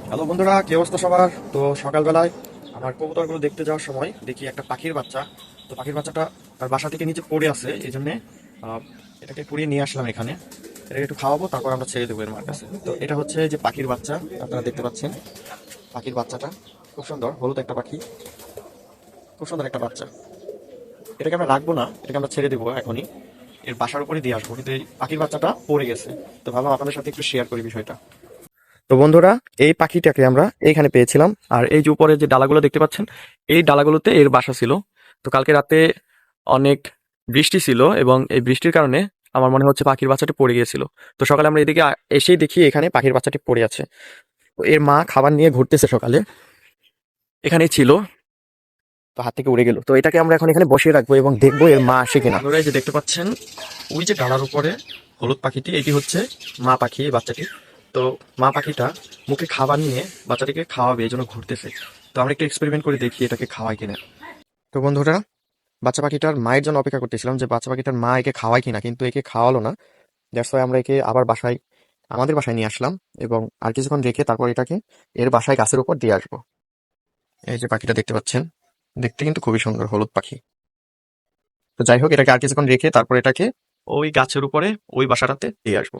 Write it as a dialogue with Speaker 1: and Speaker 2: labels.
Speaker 1: Hello বন্ধুরা, কি অবস্থা সবার? তো সকালবেলায় আমার কবুতরগুলো দেখতে যাওয়ার সময় দেখি একটা পাখির বাচ্চা। তো পাখির বাচ্চাটা তার বাসা থেকে নিচে পড়ে আছে, এই জন্যে এটাকে কুড়িয়ে নিয়ে আসলাম এখানে। এটাকে একটু খাওয়াবো, তারপর আমরা ছেড়ে দেবো এর মার কাছে। তো এটা হচ্ছে যে পাখির বাচ্চা, আপনারা দেখতে পাচ্ছেন। পাখির বাচ্চাটা খুব সুন্দর, হলুদ একটা পাখি, খুব সুন্দর একটা বাচ্চা। এটাকে আমরা রাখবো না, এটাকে আমরা ছেড়ে দেবো এখনই। এর বাসার উপরে দিয়ে আসবো, কিন্তু এই পাখির বাচ্চাটা পড়ে গেছে। তো ভাবলাম আপনাদের সাথে একটু শেয়ার করি বিষয়টা। তো বন্ধুরা, এই পাখিটাকে আমরা এইখানে পেয়েছিলাম। আর এই যে উপরে যে ডালাগুলো দেখতে পাচ্ছেন, এই ডালাগুলোতে এর বাসা ছিল। তো কালকে রাতে অনেক বৃষ্টি ছিল, এবং এই বৃষ্টির কারণে আমার মনে হচ্ছে পাখির বাচ্চাটি পড়ে গিয়েছিল। তো সকালে আমরা এদিকে এসেই দেখি এখানে পাখির বাচ্চাটি পড়ে আছে। তো এর মা খাবার নিয়ে ঘুরতেছে সকালে, এখানেই ছিল, তো হাত থেকে উড়ে গেল। তো এটাকে আমরা এখন এখানে বসিয়ে রাখবো এবং দেখবো এর মা আসে কিনা। আপনারা এই যে দেখতে পাচ্ছেন, ওই যে ডালার উপরে হলুদ পাখিটি, এটি হচ্ছে মা পাখি, এই বাচ্চাটি। তো মা পাখিটা মুখে খাবার নিয়ে বাচ্চাটিকে খাওয়াবে, এই জন্য ঘুরতেছে। তো আমরা একটু এক্সপেরিমেন্ট করে দেখি এটাকে খাওয়াই কিনা। তো বন্ধুরা, বাচ্চা পাখিটার মায়ের জন্য অপেক্ষা করতেছিলাম যে বাচ্চা পাখিটার মা একে খাওয়ায় কিনা, কিন্তু একে খাওয়ালো না। দ্যাটস ওয়াই আমরা একে আবার বাসায়, আমাদের বাসায় নিয়ে আসলাম, এবং আর কিছুক্ষণ রেখে তারপর এটাকে এর বাসায় গাছের উপর দিয়ে আসবো। এই যে পাখিটা দেখতে পাচ্ছেন, দেখতে কিন্তু খুবই সুন্দর, হলুদ পাখি। তো যাই হোক, এটাকে আর কিছুক্ষণ রেখে তারপর এটাকে ওই গাছের উপরে ওই বাসাটাতে দিয়ে আসবো।